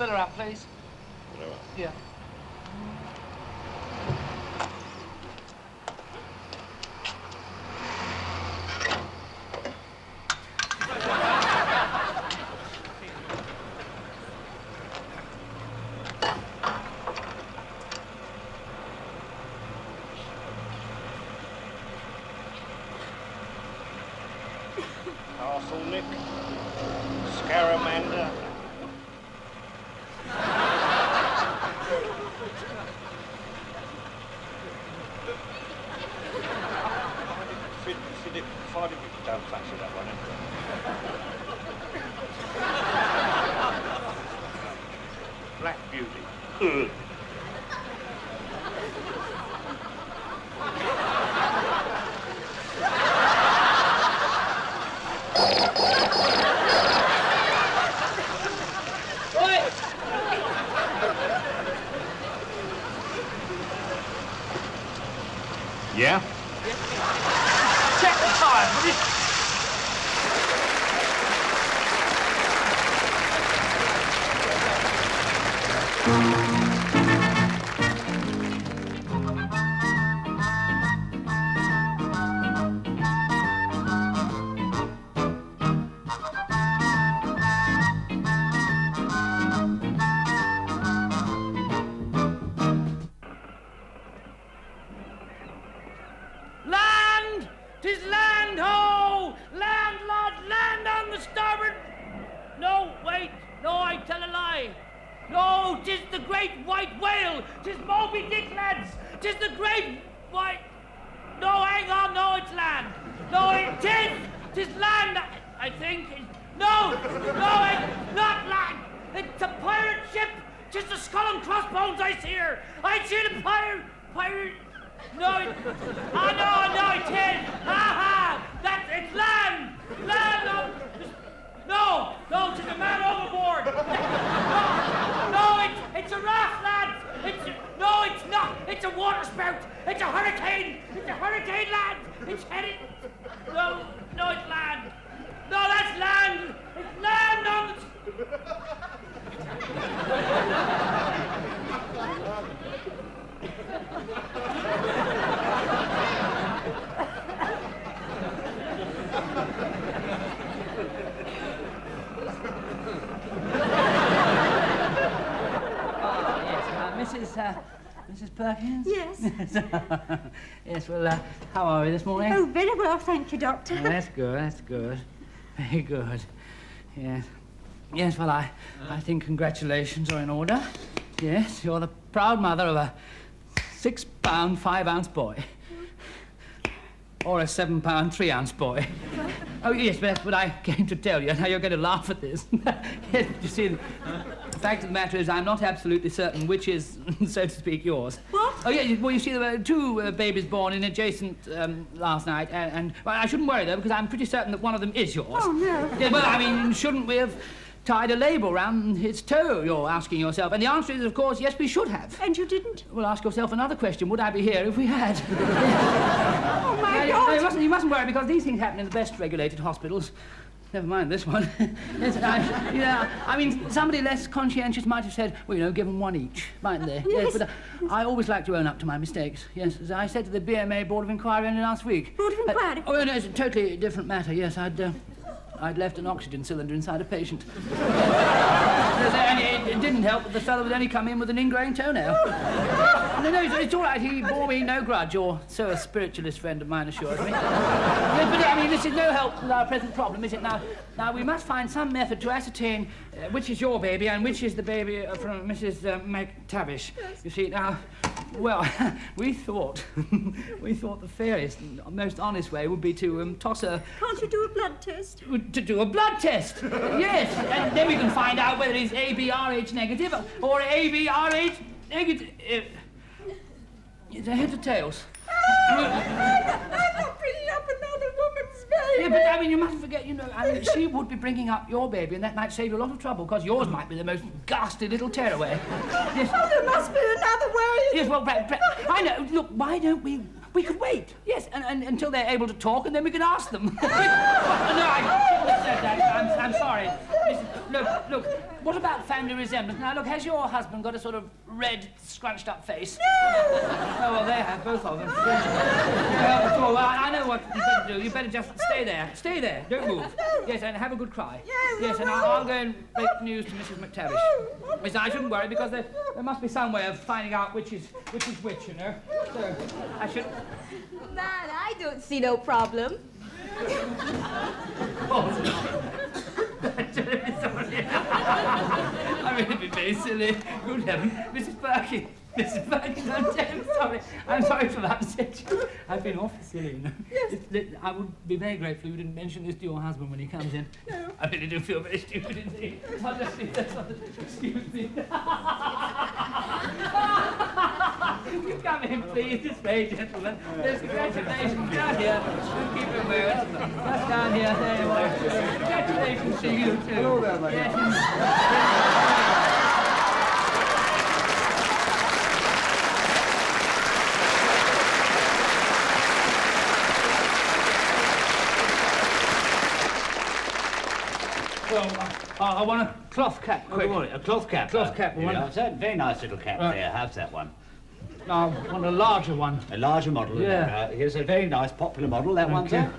fill her up, please. Whatever. Yeah. Castle Nick, Scaramander. Find it, don't touch it, that one. Black Beauty. Yeah? Check the tire, will you? Land! 'Tis land, ho! Land, lad, land on the starboard! No, wait, no, I tell a lie. No, 'tis the great white whale! 'Tis Moby Dick, lads! 'Tis the great white... No, hang on, no, it's land. No, it is! 'Tis land, I think. No, it's not land! It's a pirate ship! 'Tis the skull and crossbones I see her! I see the pirate... No, no, it is! Ha! It's land! Land on... No, 'tis a man overboard! No, it's a raft, lads! No, it's not! It's a water spout! It's a hurricane! It's a hurricane, lads! It's headed... No, it's land! No, that's land! It's land on the... Mrs. Perkins? Yes. Yes, well, how are we this morning? Oh, very well, thank you, Doctor. Oh, that's good. Very good. Yes. Yes, well, I think congratulations are in order. Yes, you're the proud mother of a 6-pound, 5-ounce boy. Or a 7-pound, 3-ounce boy. Oh, yes, but that's what I came to tell you. Now, you're going to laugh at this. Yes, you see, the fact of the matter is I'm not absolutely certain which is, so to speak, yours. What? Oh, yeah, well, you see, there were two babies born in adjacent last night, and well, I shouldn't worry, though, because I'm pretty certain that one of them is yours. Oh, no. Yeah, well, I mean, shouldn't we have tied a label round its toe, you're asking yourself? And the answer is, of course, yes, we should have. And you didn't? Well, ask yourself another question. Would I be here if we had? Oh, my God. No, you mustn't worry, because these things happen in the best regulated hospitals. Never mind this one. Yes, I mean, somebody less conscientious might have said, well, you know, give them one each, mightn't they? Yes. But I always like to own up to my mistakes. Yes, as I said to the BMA Board of Inquiry only last week. Board of Inquiry? Oh, no, it's a totally different matter. Yes, I'd left an oxygen cylinder inside a patient. And it didn't help that the fellow would only come in with an ingrowing toenail. No, it's all right. He bore me no grudge, or so a spiritualist friend of mine assured me. Yes, but, I mean, this is no help with our present problem, is it? Now, we must find some method to ascertain which is your baby and which is the baby from Mrs. McTavish. Yes. You see, now, well, we thought the fairest, most honest way would be to toss a... Can't you do a blood test? To do a blood test, yes, and then we can find out whether it's ABRH negative or ABRH negative. It's a heads or tails. I'm not bringing up another woman's baby. Yeah, but I mean, you mustn't forget, you know, I mean, she would be bringing up your baby, and that might save you a lot of trouble, because yours might be the most ghastly little tearaway. Yes. Oh, there must be another way. Yes, well, I know. Look, why don't we could wait, yes, and until they're able to talk, and then we could ask them. No, I shouldn't have said that. I'm sorry. Listen, look, what about family resemblance? Now, look, has your husband got a sort of red, scrunched-up face? No! Oh, well, they have, both of them. Well, I know what you better do. You better just stay there. Stay there. Don't move. Yes, and have a good cry. Yes, and I'll go and break news to Mrs. McTavish. Miss, I shouldn't worry, because there must be some way of finding out which is which, you know. So, I should... Man, I don't see no problem. Oh, no. Sorry. I'm really being very silly. Good heaven. Mrs. Perkins. Mrs. Perkins, I'm sorry to have upset you. I've been awfully silly, you know. Yes. I would be very grateful if you didn't mention this to your husband when he comes in. No. I really do feel very stupid indeed. I'll just leave that on the... Excuse me. You come in, please, this way, gentlemen. There's congratulations down here. We'll keep it where it's just down here. There you are. Congratulations to you, too. Hello there, mate. Yes. Well, I want a cloth cap, quick. Oh, a cloth cap? Cloth cap, Here one. we are. It's a very nice little cap Right. there. Have that one. No, I want a larger one. A larger model. Yeah. Here's a very nice popular model. That one, Thank sir.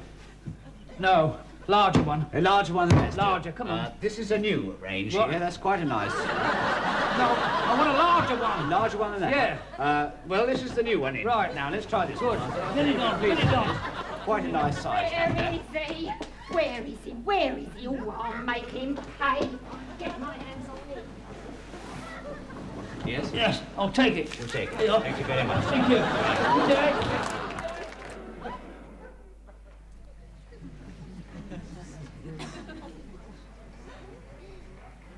you. No, larger one. A larger one than that. Larger, come on. This is a new range What? here. That's quite a nice. No, I want a larger one. Larger one than that. Yeah. Well, this is the new one. Right. Now, let's try this. Good. one. Get it on, please. Get it on. Quite a nice size. Where is he? Where is he? Where is he? Oh, I'll make him pay. Get my hands on him. Yes? Yes, I'll take it. We'll take Here it. you are. Thank you very much. Thank you. Good day.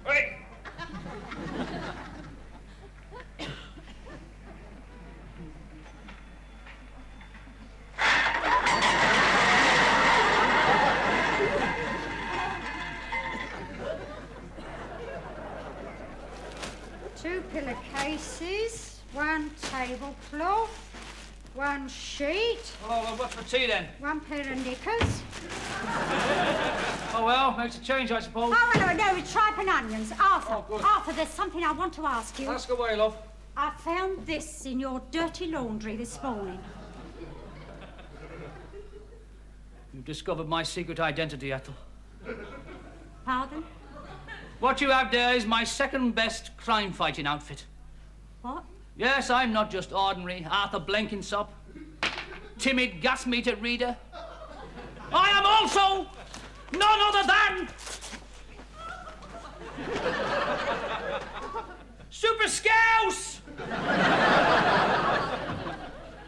Wait! Two pillowcases, one tablecloth, one sheet, Oh, well, what's for tea, then? one pair of knickers. Oh, well, makes a change, I suppose. Oh, no, it's tripe and onions. Arthur, Oh, good. Arthur, there's something I want to ask you. Ask away, love. I found this in your dirty laundry this morning. You've discovered my secret identity, Ethel. Pardon? What you have there is my second-best crime-fighting outfit. What? Yes, I'm not just ordinary Arthur Blenkinsop, timid gas-meter reader. I am also none other than... Super Scouse!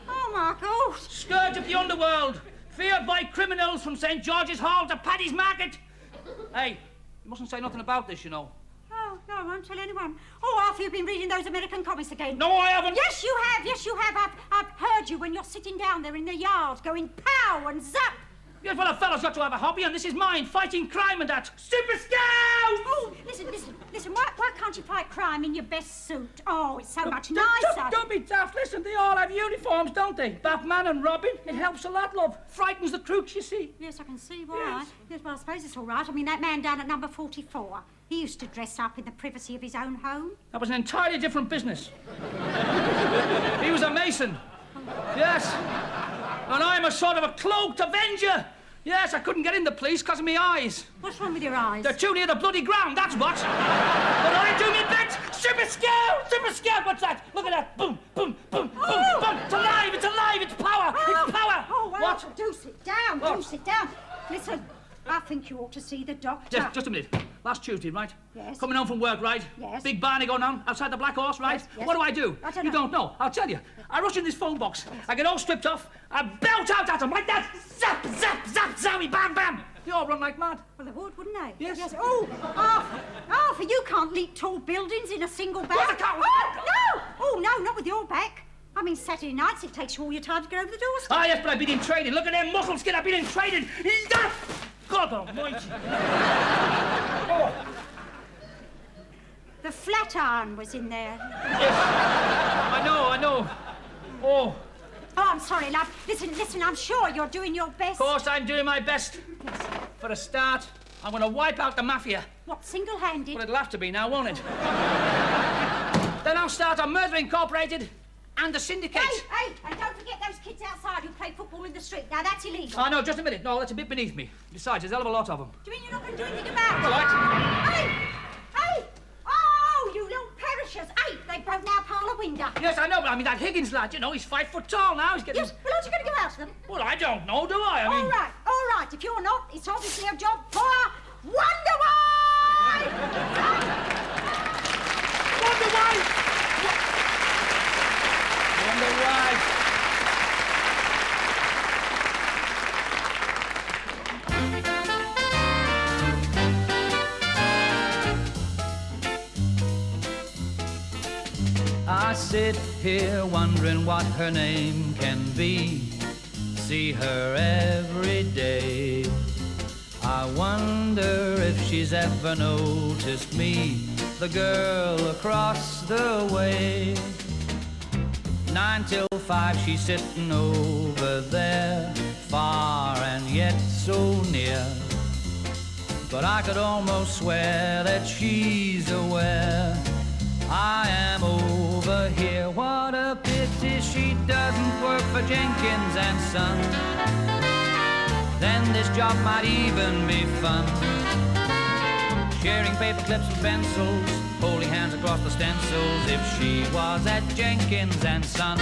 Oh, my God. Scourge of the underworld, feared by criminals from St. George's Hall to Paddy's Market. Hey, you mustn't say nothing about this, you know. Oh, no, I won't tell anyone. Oh, Arthur, you've been reading those American comics again. No, I haven't. Yes, you have. Yes, you have. I've heard you when you're sitting down there in the yard going pow and zap. Yes, well, a fellow's got to have a hobby, and this is mine, fighting crime and that. Super Scout! Oh, listen, why can't you fight crime in your best suit? Oh, it's so much nicer. Don't be daft. Listen, they all have uniforms, don't they? Batman and Robin. It helps a lot, love. Frightens the crooks, you see. Yes, I can see why. Yes, well, I suppose it's all right. I mean, that man down at number 44, he used to dress up in the privacy of his own home. That was an entirely different business. He was a mason. Yes. And I'm a sort of a cloaked avenger. Yes, I couldn't get in the police because of my eyes. What's wrong with your eyes? They're too near the bloody ground, that's what. But I do me best. Super Scout! Super Scout, what's that? Look at that. Boom, boom, boom, boom, boom. It's alive, it's alive, it's power, it's power. Oh, well, What? do sit down, What? do sit down. Listen, I think you ought to see the doctor. Just a minute. Last Tuesday, right? Yes. Coming home from work, right? Yes. Big barney going on outside the Black Horse, right? Yes, yes. What do? I don't You know. don't know. I'll tell you. I rush in this phone box. I get all stripped off. I belt out at them like that. Zap, zap, zap, zowie, bam, bam. They all run like mad. Well, they would, wouldn't they? Yes. Oh, Arthur, you can't leap tall buildings in a single bound. What, I can't? Oh, no! Oh, no, not with your back. I mean, Saturday nights, it takes you all your time to get over the doorstep. Ah, yes, but I've been in training. Look at them muscle skin. I've been in training. God almighty. Oh. The flat iron was in there. Yes. I know. Oh. Oh, I'm sorry, love. Listen, I'm sure you're doing your best. Of course, I'm doing my best. For a start, I'm going to wipe out the mafia. What, single-handed? Well, it'll have to be now, won't it? Then I'll start a Murder Incorporated and the syndicate. Hey, and don't forget those kids outside who play football in the street. Now, that's illegal. Oh, no, just a minute. No, that's a bit beneath me. Besides, there's a hell of a lot of them. Do you mean you're not going to do anything about it? All right. Hey! Oh, you little perishers. Hey, they broke our parlour window. Yes, I know, but I mean, that Higgins lad, you know, he's 5 foot tall now. He's getting... Yes, well, aren't you going to go after them? Well, I don't know, do I? I mean... All right. If you're not, it's obviously a job for Wonder Wife! Wonder Wife! Wonder Wife! I sit here wondering what her name can be. See her every day. I wonder if she's ever noticed me, the girl across the way. 9 till 5 she's sitting over there, far and yet so near. But I could almost swear that she's aware I am over here. What a pity she doesn't work for Jenkins and Son. Then this job might even be fun. Sharing paper clips and pencils, holding hands across the stencils, if she was at Jenkins and Son.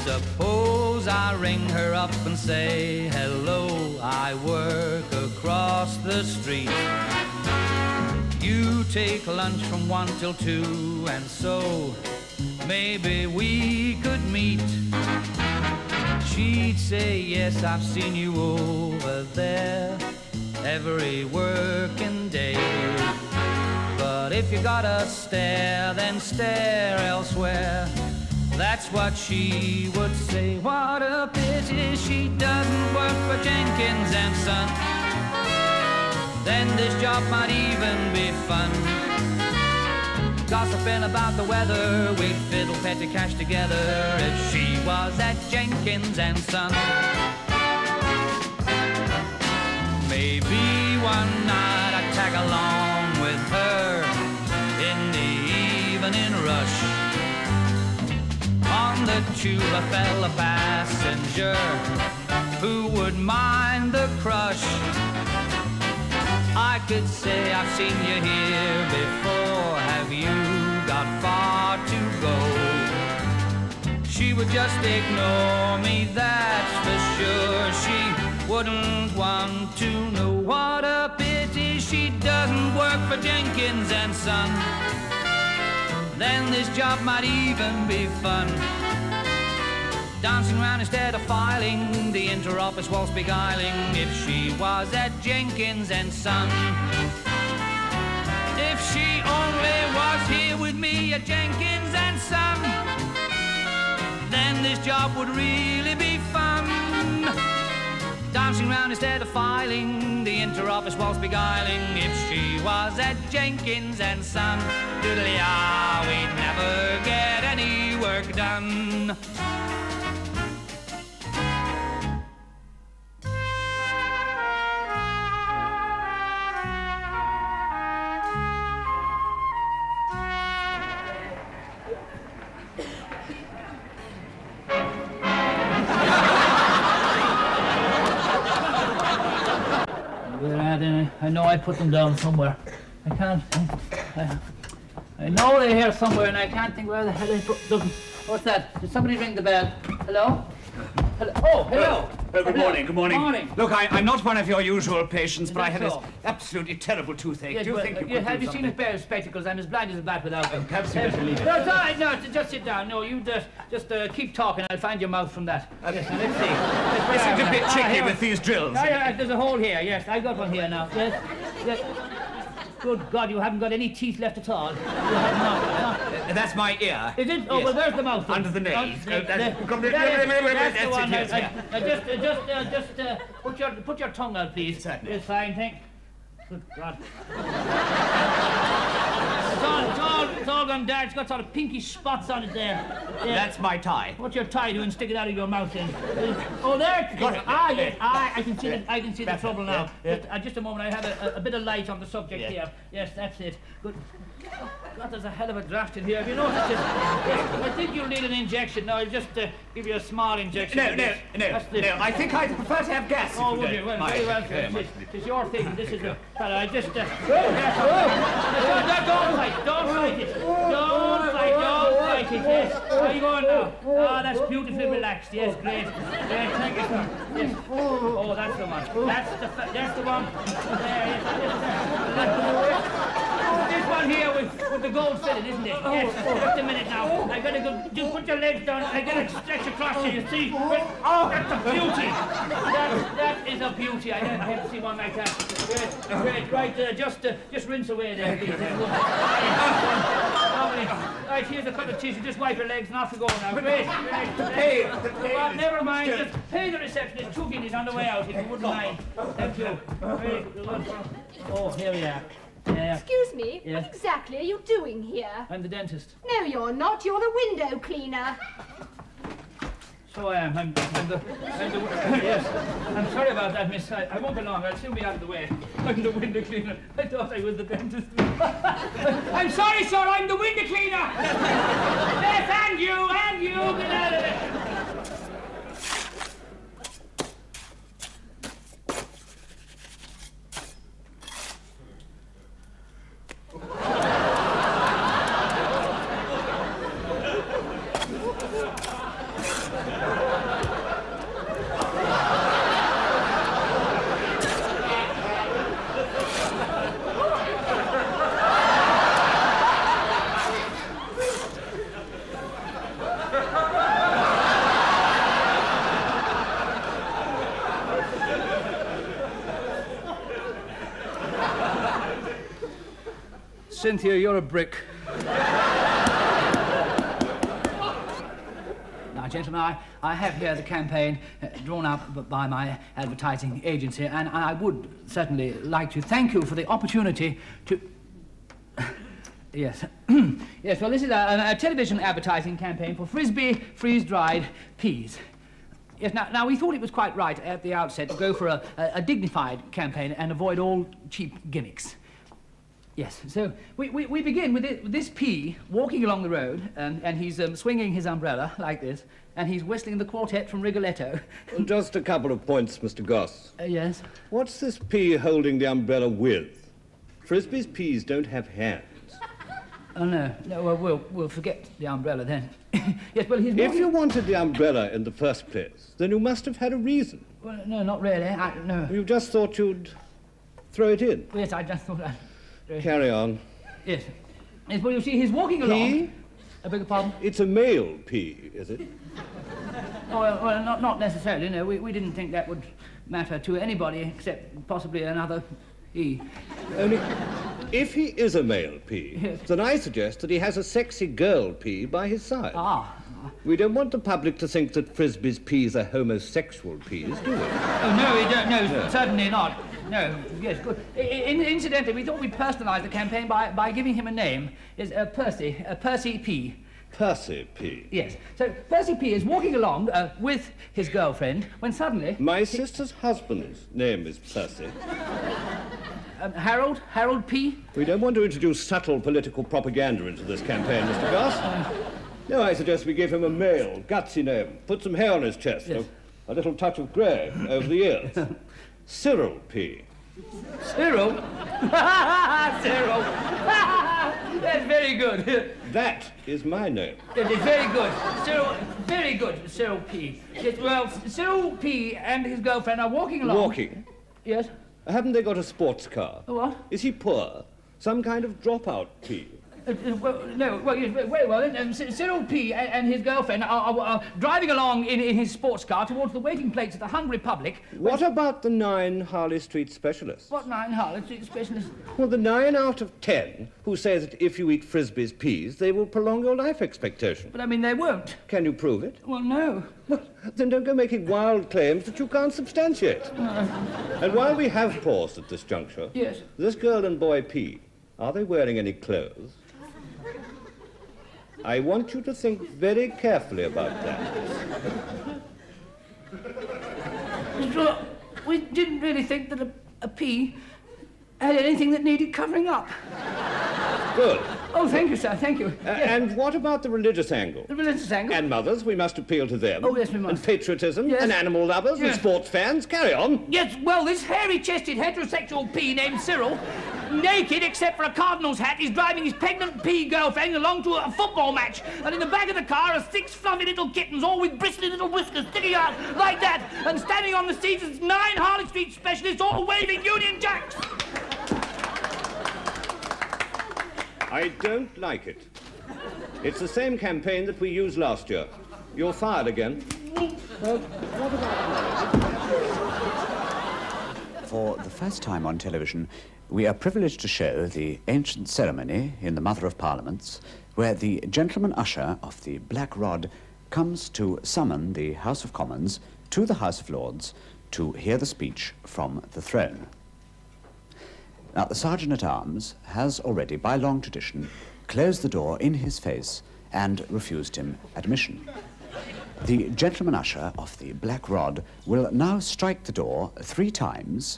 Suppose I ring her up and say, hello, I work across the street. You take lunch from 1 till 2, and so maybe we could meet. She'd say, yes, I've seen you over there every working day. But if you gotta stare, then stare elsewhere. That's what she would say. What a pity she doesn't work for Jenkins and Son. Then this job might even be fun. Gossiping about the weather, we'd fiddle petty cash together if she was at Jenkins and Son. Maybe one night I'd tag along with her in the evening rush. On the tube I fell a passenger who would mind the crush. I could say I've seen you here before. Have you got far to go? She would just ignore me, that's for sure. She wouldn't want to know. What a pity she doesn't work for Jenkins and Son. Then this job might even be fun. Dancing around instead of filing, the inter-office waltz beguiling, if she was at Jenkins and Son. If she only was here with me at Jenkins and Son, then this job would really be fun. Dancing around instead of filing, the inter-office waltz beguiling, if she was at Jenkins and Son. Doodly-ah, we'd never get any work done. I know I put them down somewhere. I can't. I know they're here somewhere, and I can't think where the hell I put them. What's that? Did somebody ring the bell? Hello? Hello? Oh, hello. Good morning, good morning. Morning. Look, I'm not one of your usual patients, but I had that this so? absolutely terrible toothache. Yes, do you well, think you could have do you seen something? a pair of spectacles? I'm as blind as a bat without them. Perhaps you better leave it. No, it's all right. No, just sit down. No, you just keep talking. I'll find your mouth from that. Yes, now, let's see. This is a bit tricky here. with these drills. There's a hole here. Yes, I got one here now. Yes. Yes. Good God, you haven't got any teeth left at all. You have not. That's my ear. Is it? Oh, Yes. well, there's the mouth. Under the nose. That's the one. Just put your tongue out, please. Certainly. It's fine, thank. Good God. It's all going one, Dad. It's got sort of pinky spots on it there. Yeah. That's my tie. What's your tie doing? Stick it out of your mouth then. Oh, there it is. Yes. I can see I can see the trouble now. Just a moment. I have a bit of light on the subject here. Yes, that's it. Good. God, there's a hell of a draft in here. Have you noticed it? I think you'll need an injection. No, I'll just give you a small injection. No. I think I'd prefer to have gas. Oh, would you? Well, very well, sir. It's your thing. This is a... Well, I just... Don't fight. Don't fight it. Don't fight it. Yes. How are you going now? Ah, that's beautifully relaxed. Yes, great. Thank you, sir. Yes. Oh, that's the one. That's the one. This one here with the gold filling, isn't it? Yes. Just a minute now. I gotta go. Just put your legs down. I gotta stretch across here. You see? Oh, that's a beauty. That is a beauty. I haven't seen one like that. Great. Right. Just rinse away there, please. Right. Here's a couple of tissue. Just wipe your legs and off you go now. Great. Well, never mind. Just pay the receptionist 2 guineas on the way out, if you wouldn't mind. Thank you. Very good. Oh, here we are. Excuse me, yes. What exactly are you doing here? I'm the dentist. No, you're not. You're the window cleaner. So I am. I'm the yes. I'm sorry about that, miss. I won't be long. I'll soon be out of the way. I'm the window cleaner. I thought I was the dentist. I'm sorry, sir. I'm the window cleaner. Yes, and you. Get out of it. Cynthia, you're a brick. Now, gentlemen, I have here the campaign drawn up by my advertising agency, and I would certainly like to thank you for the opportunity to... Yes. Yes, well, this is a television advertising campaign for Frisbee freeze-dried peas. Yes, now, we thought it was quite right at the outset to go for a dignified campaign and avoid all cheap gimmicks. Yes, so we begin with this pea walking along the road, and he's swinging his umbrella like this, and he's whistling the quartet from Rigoletto. Well, just a couple of points, Mr. Goss. Yes? What's this pea holding the umbrella with? Frisbee's peas don't have hands. Oh, no, well, we'll forget the umbrella then. Yes, well, he's walking... If you wanted the umbrella in the first place, then you must have had a reason. Well, no, not really, no. You just thought you'd throw it in. Yes, I just thought I'd... Carry on. Yes. Yes, well, you see, he's walking along... Pea? I beg your pardon? It's a male pea, is it? Oh, well, not necessarily, no. We didn't think that would matter to anybody except possibly another he. Only, if he is a male pea, yes, then I suggest that he has a sexy girl pea by his side. Ah. We don't want the public to think that Frisbee's peas are homosexual peas, do we? Oh, no, we don't. No, certainly not. No, yes, good. Incidentally, we thought we'd personalise the campaign by giving him a name. Is Percy P. Percy P. Yes. So Percy P. is walking along with his girlfriend when suddenly... My sister's husband's name is Percy. Harold P. We don't want to introduce subtle political propaganda into this campaign, Mr. Goss. No, I suggest we give him a male, gutsy name. Put some hair on his chest, yes, a little touch of grey over the ears. Cyril P. Cyril? Cyril. That's very good. That is my name. That is very good. Cyril, very good, Cyril P. Yes, well, Cyril P. and his girlfriend are walking along... Walking? Yes? Haven't they got a sports car? What? Is he poor? Some kind of dropout P? Cyril P. and his girlfriend are driving along in his sports car towards the waiting plates at the Hung Republic. What about the 9 Harley Street specialists? What 9 Harley Street specialists? Well, the 9 out of 10 who say that if you eat Frisbee's peas, they will prolong your life expectation. But, I mean, they won't. Can you prove it? Well, no. Well, then don't go making wild claims that you can't substantiate. And while we have paused at this juncture... Yes. This girl and boy P, are they wearing any clothes? I want you to think very carefully about that. Well, we didn't really think that a pea had anything that needed covering up. Good. Oh, thank you, sir, thank you. Yes. And what about the religious angle? The religious angle? And mothers, we must appeal to them. Oh, yes, we must. And patriotism, Yes. and animal lovers, Yes. and sports fans. Carry on. Yes, well, this hairy-chested heterosexual pea named Cyril, naked except for a cardinal's hat, is driving his pregnant pea girlfriend along to a football match. And in the back of the car are 6 fluffy little kittens, all with bristly little whiskers sticking out like that. And standing on the seats is 9 Harley Street specialists, all waving Union Jacks. I don't like it. It's the same campaign that we used last year. You're fired again. For the first time on television, we are privileged to show the ancient ceremony in the Mother of Parliaments, where the gentleman usher of the Black Rod comes to summon the House of Commons to the House of Lords to hear the speech from the throne. Now, the Sergeant-at-Arms has already, by long tradition, closed the door in his face and refused him admission. The gentleman usher of the Black Rod will now strike the door 3 times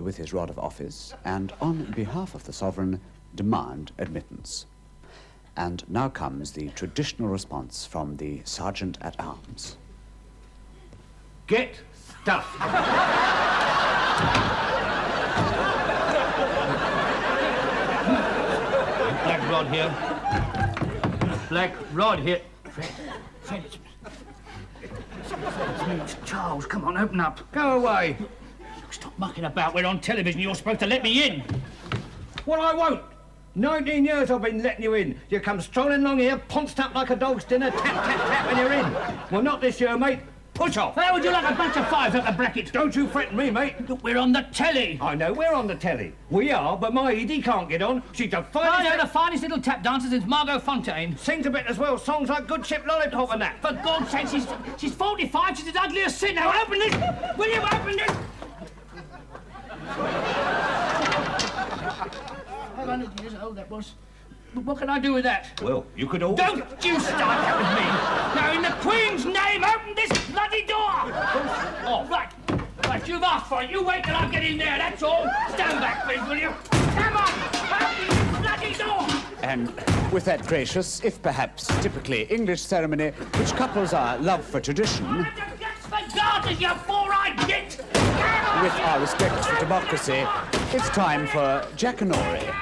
with his rod of office and, on behalf of the sovereign, demand admittance. And now comes the traditional response from the Sergeant-at-Arms. Get stuffed. Black Rod here. Black Rod here. Fred, it's me, it's Charles. Come on, open up. Go away. Stop mucking about. We're on television. You're supposed to let me in. Well, I won't. 19 years I've been letting you in. You come strolling along here, pounced up like a dog's dinner, tap, tap, tap when you're in. Well, not this year, mate. Push off. How would you like a bunch of 5s at the bracket? Don't you threaten me, mate. Look, we're on the telly. I know we're on the telly. We are, but my Edie can't get on. She's the I finest... know, the finest little tap dancer since Margot Fontaine. Sings a bit as well, songs like Good Ship Lollipop and that. For God's sake, she's 45, she's as ugly as sin. Now, open this! Will you open this? 500 years old, that was. But what can I do with that? Well, you could all... Don't you start that with me! Now, in the Queen's name, open this bloody door! Oh, right. Right, you've asked for it. You wait till I get in there, that's all. Stand back, please, will you? Come on! Open this bloody door! And with that gracious, if perhaps typically English ceremony, which couples our love for tradition For garters, you four-eyed git! with our respect for democracy, it's time for Jackanory.